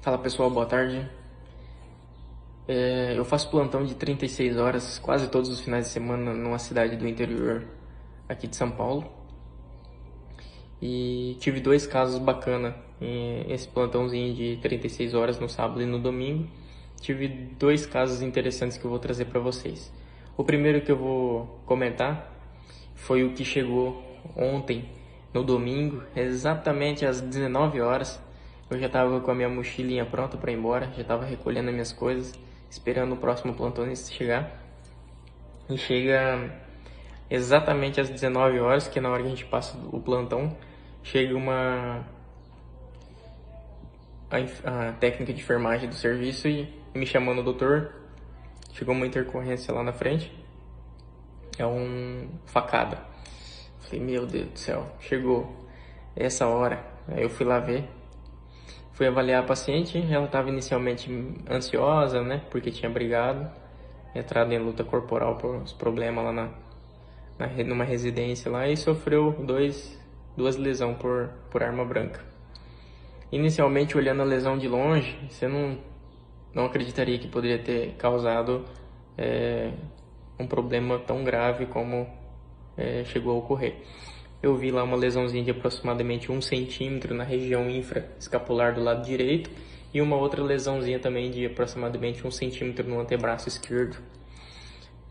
Fala pessoal, boa tarde. Eu faço plantão de 36 horas quase todos os finais de semana numa cidade do interior aqui de São Paulo. E tive dois casos bacana em esse plantãozinho de 36 horas no sábado e no domingo. Tive dois casos interessantes que eu vou trazer para vocês. O primeiro que eu vou comentar foi o que chegou ontem, no domingo, exatamente às 19 horas. Eu já estava com a minha mochilinha pronta para ir embora, já estava recolhendo as minhas coisas, esperando o próximo plantonista chegar. E chega exatamente às 19 horas, que é na hora que a gente passa o plantão, chega a técnica de enfermagem do serviço e me chamando, doutor, chegou uma intercorrência lá na frente, é um facada. Falei, meu Deus do céu, chegou essa hora. Aí eu fui lá ver, fui avaliar a paciente, ela estava inicialmente ansiosa, né, porque tinha brigado, entrado em luta corporal por uns problemas lá numa residência lá e sofreu duas lesões por arma branca. Inicialmente, olhando a lesão de longe, você não acreditaria que poderia ter causado um problema tão grave como chegou a ocorrer. Eu vi lá uma lesãozinha de aproximadamente 1 centímetro na região infraescapular do lado direito e uma outra lesãozinha também de aproximadamente 1 centímetro no antebraço esquerdo.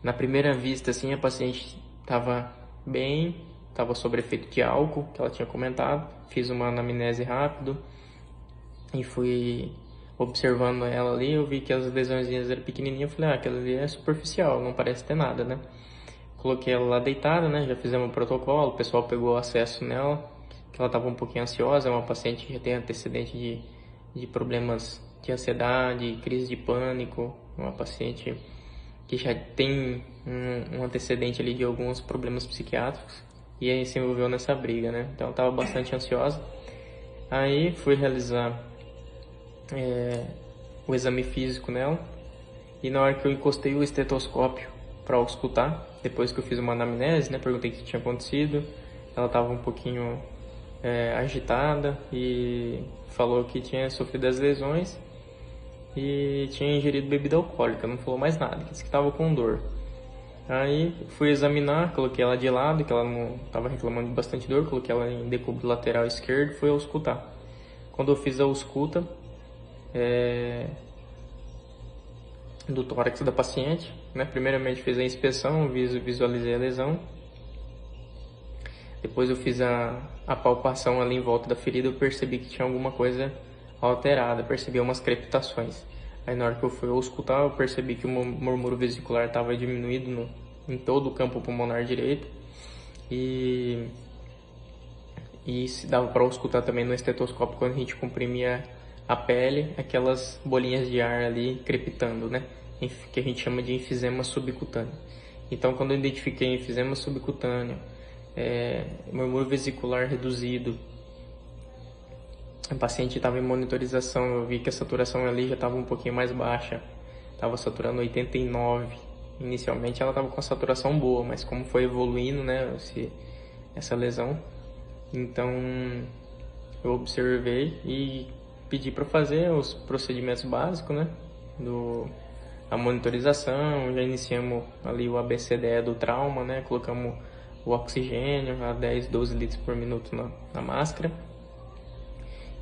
Na primeira vista, assim, a paciente estava bem, estava sob efeito de álcool, que ela tinha comentado. Fiz uma anamnese rápido e fui observando ela ali. Eu vi que as lesõezinhas eram pequenininhas. Eu falei, aquela ali é superficial, não parece ter nada, né? Coloquei ela lá deitada, né? Já fizemos o protocolo, o pessoal pegou acesso nela, que ela estava um pouquinho ansiosa. É uma paciente que já tem antecedente de problemas de ansiedade, crise de pânico, uma paciente que já tem um antecedente ali de alguns problemas psiquiátricos e aí se envolveu nessa briga, né? Então estava bastante ansiosa. Aí fui realizar o exame físico nela e na hora que eu encostei o estetoscópio para auscultar, depois que eu fiz uma anamnese, né? Perguntei o que tinha acontecido, ela estava um pouquinho agitada e falou que tinha sofrido as lesões e tinha ingerido bebida alcoólica, não falou mais nada, disse que estava com dor. Aí fui examinar, coloquei ela de lado, que ela não estava reclamando de bastante dor, coloquei ela em decúbito lateral esquerdo e fui auscultar. Quando eu fiz a ausculta do tórax da paciente, né, primeiramente fiz a inspeção, visualizei a lesão, depois eu fiz a palpação ali em volta da ferida, eu percebi que tinha alguma coisa alterada, percebi umas crepitações. Aí na hora que eu fui auscultar, eu percebi que o murmúrio vesicular estava diminuído em todo o campo pulmonar direito e se dava para auscultar também no estetoscópio quando a gente comprimia a pele, aquelas bolinhas de ar ali crepitando, né? Que a gente chama de enfisema subcutâneo. Então quando eu identifiquei enfisema subcutâneo, murmúrio vesicular reduzido, a paciente estava em monitorização, eu vi que a saturação ali já estava um pouquinho mais baixa, estava saturando 89. Inicialmente ela estava com a saturação boa, mas como foi evoluindo, né, essa lesão, então eu observei e pedi para fazer os procedimentos básicos, né, a monitorização. Já iniciamos ali o ABCDE do trauma, né, colocamos o oxigênio a 10, 12 litros por minuto na máscara.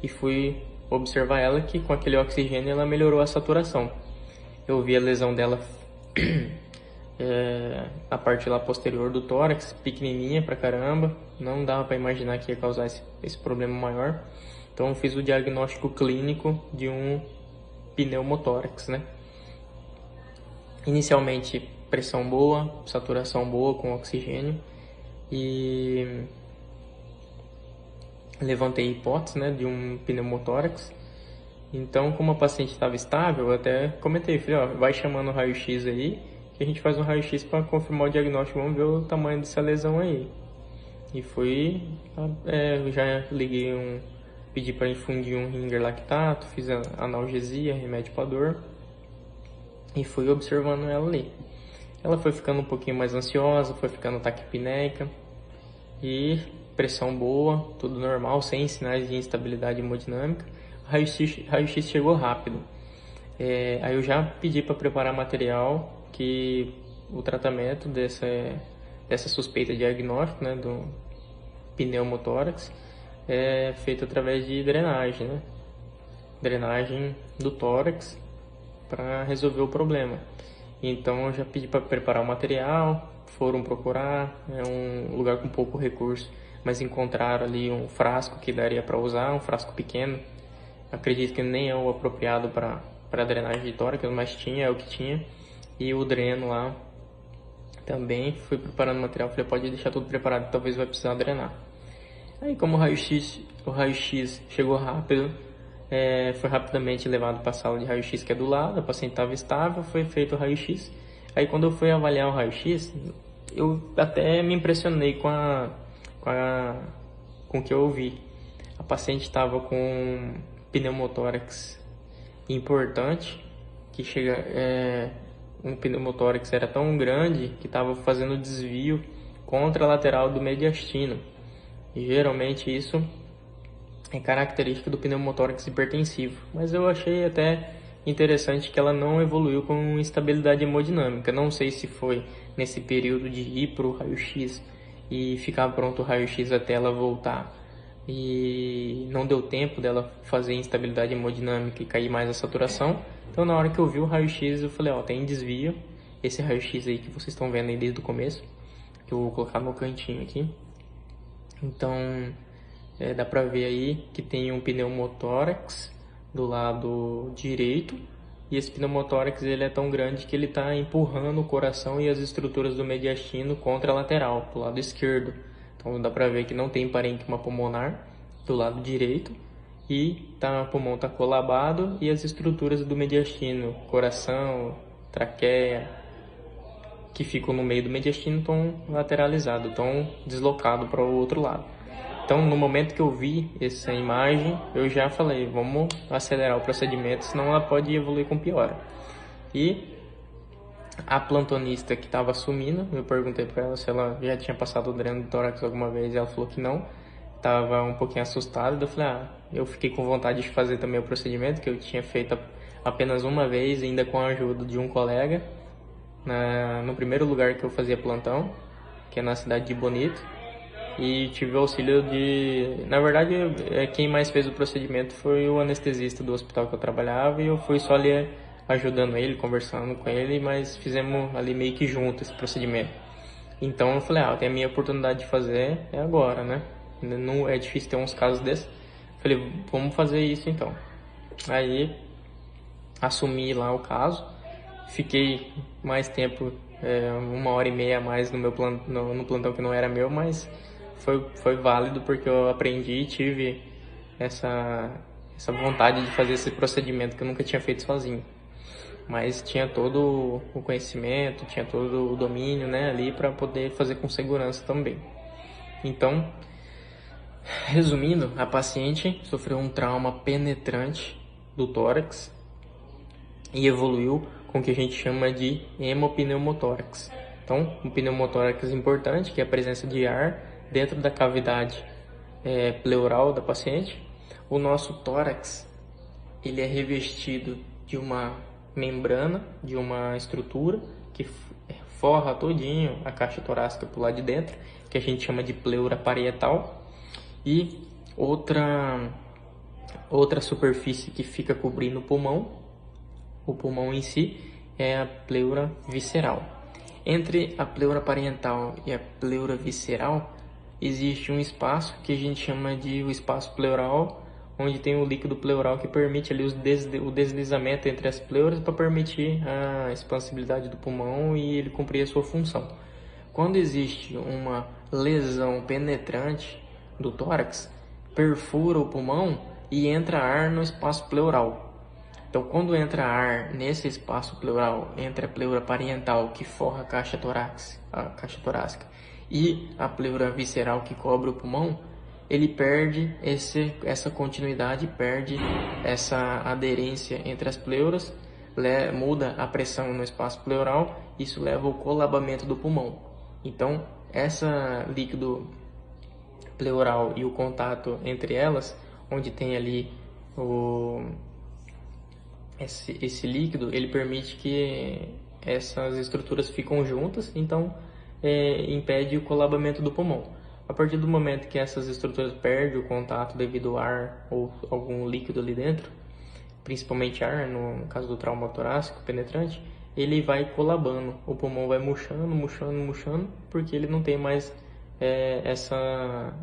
E fui observar ela que com aquele oxigênio ela melhorou a saturação. Eu vi a lesão dela a parte lá posterior do tórax, pequenininha pra caramba, não dava para imaginar que ia causar esse problema maior. Então eu fiz o diagnóstico clínico de um pneumotórax, né? Inicialmente pressão boa, saturação boa com oxigênio e levantei a hipótese, né, de um pneumotórax. Então, como a paciente estava estável, eu até comentei, falei, ó, vai chamando o raio-x aí, que a gente faz um raio-x para confirmar o diagnóstico, vamos ver o tamanho dessa lesão aí. E já liguei pedi para infundir um ringer lactato, fiz a analgesia, remédio para dor, e fui observando ela ali. Ela foi ficando um pouquinho mais ansiosa, foi ficando taquipneica, e pressão boa, tudo normal, sem sinais de instabilidade hemodinâmica. raio-x chegou rápido. Aí eu já pedi para preparar material que o tratamento dessa suspeita diagnóstico, né, do pneumotórax é feito através de drenagem, né? Drenagem do tórax para resolver o problema. Então eu já pedi para preparar o material, foram procurar, é um lugar com pouco recurso, mas encontraram ali um frasco que daria para usar, um frasco pequeno. Acredito que nem é o apropriado para drenagem de tórax, mas é o que tinha. E o dreno lá também, fui preparando o material, falei, pode deixar tudo preparado, talvez vai precisar drenar. Aí como o raio-x chegou rápido, foi rapidamente levado para a sala de raio-x que é do lado, a paciente estava estável, foi feito o raio-x. Aí quando eu fui avaliar o raio-x, eu até me impressionei com o que eu ouvi. A paciente estava com pneumotórax importante, que um pneumotórax era tão grande que estava fazendo desvio contralateral do mediastino. E geralmente isso é característica do pneumotórax hipertensivo, mas eu achei até interessante que ela não evoluiu com instabilidade hemodinâmica. Não sei se foi nesse período de ir para o raio-x e ficar pronto o raio-x até ela voltar e não deu tempo dela fazer instabilidade hemodinâmica e cair mais a saturação. Então na hora que eu vi o raio-x eu falei, tem desvio, esse raio-x aí que vocês estão vendo aí desde o começo, que eu vou colocar no cantinho aqui. Então dá pra ver aí que tem um pneumotórax do lado direito, e esse pneumotórax ele é tão grande que ele está empurrando o coração e as estruturas do mediastino contra a lateral, do lado esquerdo. Então dá pra ver que não tem parênquima pulmonar do lado direito e o pulmão está colabado e as estruturas do mediastino, coração, traqueia, que ficam no meio do mediastino estão lateralizados, estão deslocados para o outro lado. Então, no momento que eu vi essa imagem, eu já falei, vamos acelerar o procedimento, senão ela pode evoluir com piora. E a plantonista que estava assumindo, eu perguntei para ela se ela já tinha passado o dreno do tórax alguma vez, e ela falou que não. Estava um pouquinho assustada, eu falei, eu fiquei com vontade de fazer também o procedimento, que eu tinha feito apenas uma vez, ainda com a ajuda de um colega, no primeiro lugar que eu fazia plantão, que é na cidade de Bonito. E tive o auxílio na verdade, quem mais fez o procedimento foi o anestesista do hospital que eu trabalhava, e eu fui só ali ajudando ele, conversando com ele, mas fizemos ali meio que junto esse procedimento. Então eu falei, tem a minha oportunidade de fazer, é agora, né? Não é difícil ter uns casos desses. Falei, vamos fazer isso então. Aí assumi lá o caso, fiquei mais tempo, 1h30 a mais no plantão que não era meu, mas foi válido porque eu aprendi e tive essa vontade de fazer esse procedimento que eu nunca tinha feito sozinho. Mas tinha todo o conhecimento, tinha todo o domínio, né, ali para poder fazer com segurança também. Então, resumindo, a paciente sofreu um trauma penetrante do tórax e evoluiu com o que a gente chama de hemopneumotórax. Então, um pneumotórax importante, que é a presença de ar dentro da cavidade pleural da paciente. O nosso tórax ele é revestido de uma membrana, de uma estrutura que forra todinho a caixa torácica por lá de dentro, que a gente chama de pleura parietal, e outra superfície que fica cobrindo o pulmão em si é a pleura visceral. Entre a pleura parietal e a pleura visceral existe um espaço que a gente chama de o espaço pleural, onde tem o líquido pleural que permite ali o deslizamento entre as pleuras para permitir a expansibilidade do pulmão e ele cumprir a sua função. Quando existe uma lesão penetrante do tórax, perfura o pulmão e entra ar no espaço pleural. Então, quando entra ar nesse espaço pleural, entre a pleura parietal, que forra a caixa torácica, e a pleura visceral, que cobre o pulmão, ele perde essa continuidade, perde essa aderência entre as pleuras, muda a pressão no espaço pleural, isso leva ao colabamento do pulmão. Então, esse líquido pleural e o contato entre elas, onde tem ali Esse líquido, ele permite que essas estruturas ficam juntas, então impede o colabamento do pulmão. A partir do momento que essas estruturas perdem o contato devido ao ar ou algum líquido ali dentro, principalmente ar, no caso do trauma torácico penetrante, ele vai colabando, o pulmão vai murchando, porque ele não tem mais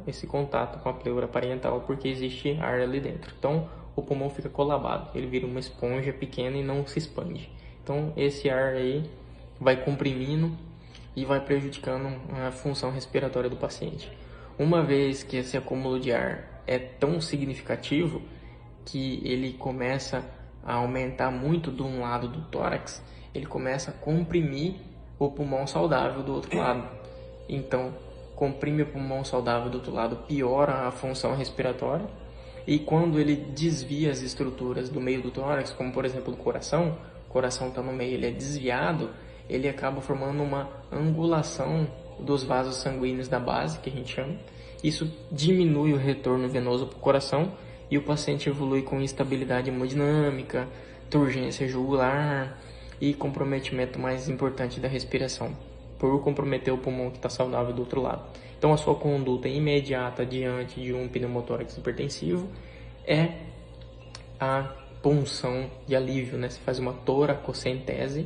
esse contato com a pleura parental, porque existe ar ali dentro. Então, o pulmão fica colabado, ele vira uma esponja pequena e não se expande. Então, esse ar aí vai comprimindo e vai prejudicando a função respiratória do paciente. Uma vez que esse acúmulo de ar é tão significativo que ele começa a aumentar muito de um lado do tórax, ele começa a comprimir o pulmão saudável do outro lado. Então, comprime o pulmão saudável do outro lado, piora a função respiratória, e quando ele desvia as estruturas do meio do tórax, como por exemplo o coração está no meio, ele é desviado, ele acaba formando uma angulação dos vasos sanguíneos da base, que a gente chama. Isso diminui o retorno venoso para o coração e o paciente evolui com instabilidade hemodinâmica, turgência jugular e comprometimento mais importante da respiração, por comprometer o pulmão que está saudável do outro lado. Então, a sua conduta imediata diante de um pneumotórax hipertensivo é a punção de alívio, né? Você faz uma toracocentese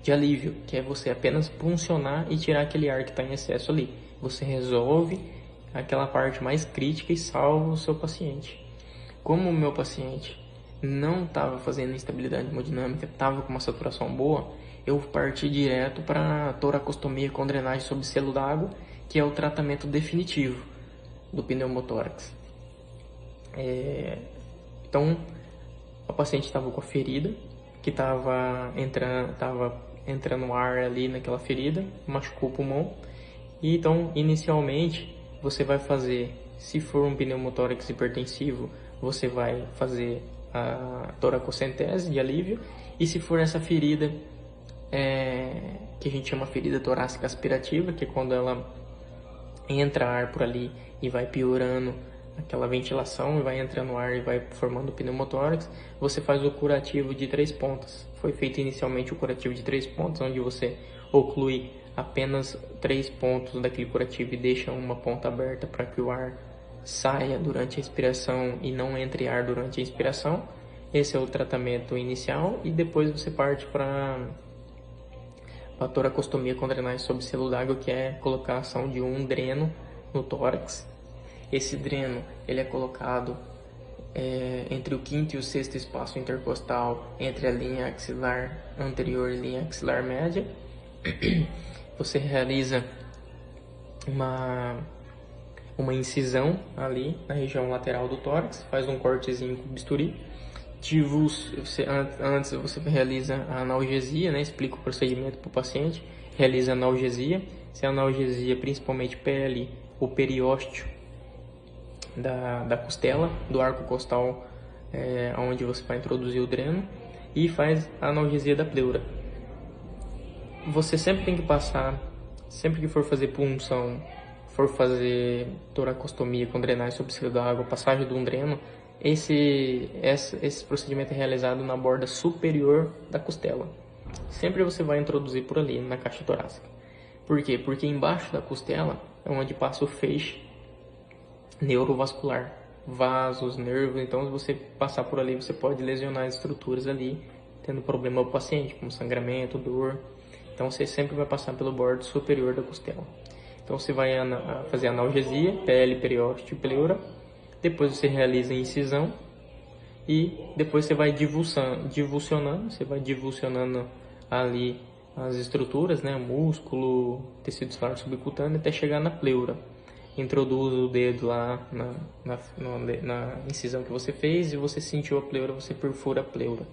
de alívio, que é você apenas puncionar e tirar aquele ar que está em excesso ali. Você resolve aquela parte mais crítica e salva o seu paciente. Como o meu paciente não estava fazendo instabilidade hemodinâmica, estava com uma saturação boa, eu parti direto para toracostomia com drenagem sob selo d'água, que é o tratamento definitivo do pneumotórax. Então, a paciente estava com a ferida, que estava entrando ar ali naquela ferida, machucou o pulmão. E então, inicialmente, você vai fazer, se for um pneumotórax hipertensivo, você vai fazer a toracocentese de alívio. E se for essa ferida, que a gente chama ferida torácica aspirativa, que é quando ela entra ar por ali e vai piorando aquela ventilação, e vai entrando ar e vai formando pneumotórax, você faz o curativo de 3 pontas. Foi feito inicialmente o curativo de 3 pontas, onde você oclui apenas 3 pontos daquele curativo e deixa uma ponta aberta para que o ar saia durante a expiração e não entre ar durante a inspiração. Esse é o tratamento inicial, e depois você parte para a toracostomia com drenagem sob selo d'água, que é a colocação de um dreno no tórax. Esse dreno ele é colocado entre o quinto e o sexto espaço intercostal, entre a linha axilar anterior e linha axilar média. Você realiza uma incisão ali na região lateral do tórax, faz um cortezinho com bisturi. Antes você realiza a analgesia, né? Explica o procedimento para o paciente, realiza a analgesia. Se a analgesia principalmente pele o periósteo da costela, do arco costal, onde você vai introduzir o dreno, e faz a analgesia da pleura. Você sempre tem que passar, sempre que for fazer punção, for fazer toracostomia com drenagem sob selo d'água, passagem de um dreno, esse procedimento é realizado na borda superior da costela. Sempre você vai introduzir por ali, na caixa torácica. Por quê? Porque embaixo da costela é onde passa o feixe neurovascular, vasos, nervos. Então, se você passar por ali, você pode lesionar as estruturas ali, tendo problema ao paciente, como sangramento, dor. Então, você sempre vai passar pelo bordo superior da costela. Então, você vai fazer analgesia, pele, periósteo e pleura. Depois você realiza a incisão e depois você vai divulsionando, ali as estruturas, né, músculo, tecido celular subcutâneo, até chegar na pleura. Introduz o dedo lá na incisão que você fez, e você sentiu a pleura, você perfura a pleura.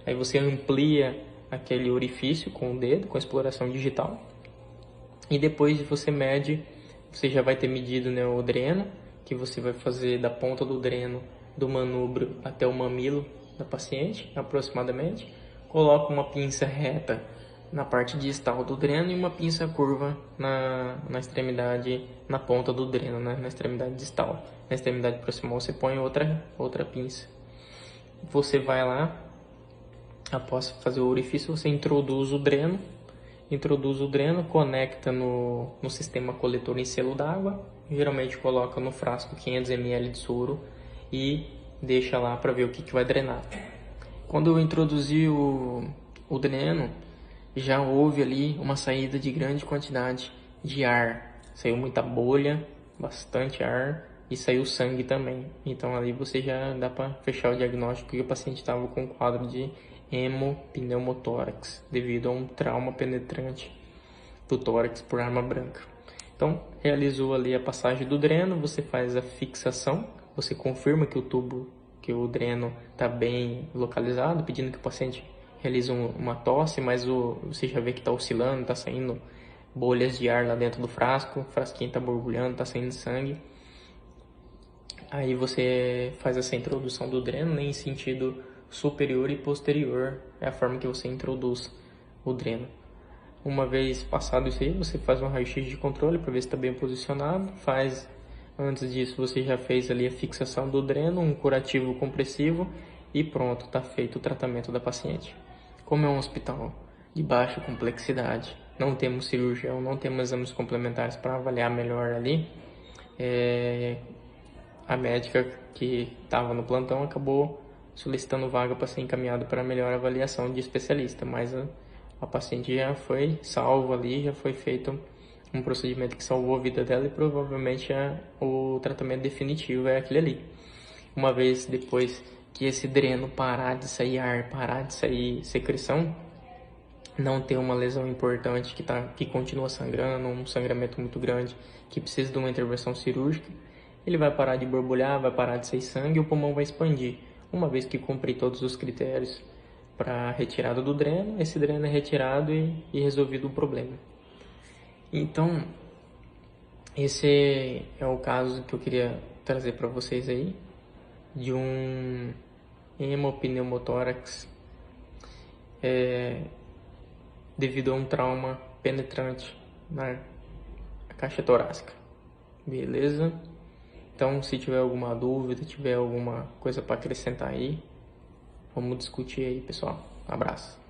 Aí você amplia aquele orifício com o dedo, com a exploração digital. E depois você mede, você já vai ter medido, né, o dreno, que você vai fazer da ponta do dreno do manúbrio até o mamilo da paciente, aproximadamente. Coloca uma pinça reta na parte distal do dreno e uma pinça curva na extremidade, na ponta do dreno, né, na extremidade distal. Na extremidade proximal você põe outra pinça. Você vai lá, após fazer o orifício, você introduz o dreno, conecta no sistema coletor em selo d'água, geralmente coloca no frasco 500 ml de soro e deixa lá para ver o que vai drenar. Quando eu introduzi o dreno, já houve ali uma saída de grande quantidade de ar. Saiu muita bolha, bastante ar e saiu sangue também. Então ali você já dá para fechar o diagnóstico que o paciente estava com um quadro de hemopneumotórax devido a um trauma penetrante do tórax por arma branca. Então realizou ali a passagem do dreno, você faz a fixação, você confirma que o dreno está bem localizado, pedindo que o paciente realize uma tosse, mas você já vê que está oscilando, está saindo bolhas de ar lá dentro do frasco, o frasquinho está borbulhando, está saindo sangue. Aí você faz essa introdução do dreno, né, em sentido superior e posterior, é a forma que você introduz o dreno. Uma vez passado isso aí, você faz um raio-x de controle para ver se está bem posicionado. Antes disso, você já fez ali a fixação do dreno, um curativo compressivo e pronto, está feito o tratamento da paciente. Como é um hospital de baixa complexidade, não temos cirurgião, não temos exames complementares para avaliar melhor ali, a médica que estava no plantão acabou solicitando vaga para ser encaminhado para melhor avaliação de especialista, mas a paciente já foi salva ali, já foi feito um procedimento que salvou a vida dela e provavelmente o tratamento definitivo é aquele ali. Uma vez depois que esse dreno parar de sair ar, parar de sair secreção, não ter uma lesão importante que continua sangrando, um sangramento muito grande, que precisa de uma intervenção cirúrgica, ele vai parar de borbulhar, vai parar de sair sangue e o pulmão vai expandir. Uma vez que cumprir todos os critérios para retirada do dreno, esse dreno é retirado e resolvido o problema. Então, esse é o caso que eu queria trazer para vocês aí, de um hemopneumotórax devido a um trauma penetrante na caixa torácica. Beleza? Então, se tiver alguma dúvida, tiver alguma coisa para acrescentar aí, vamos discutir aí, pessoal. Abraço.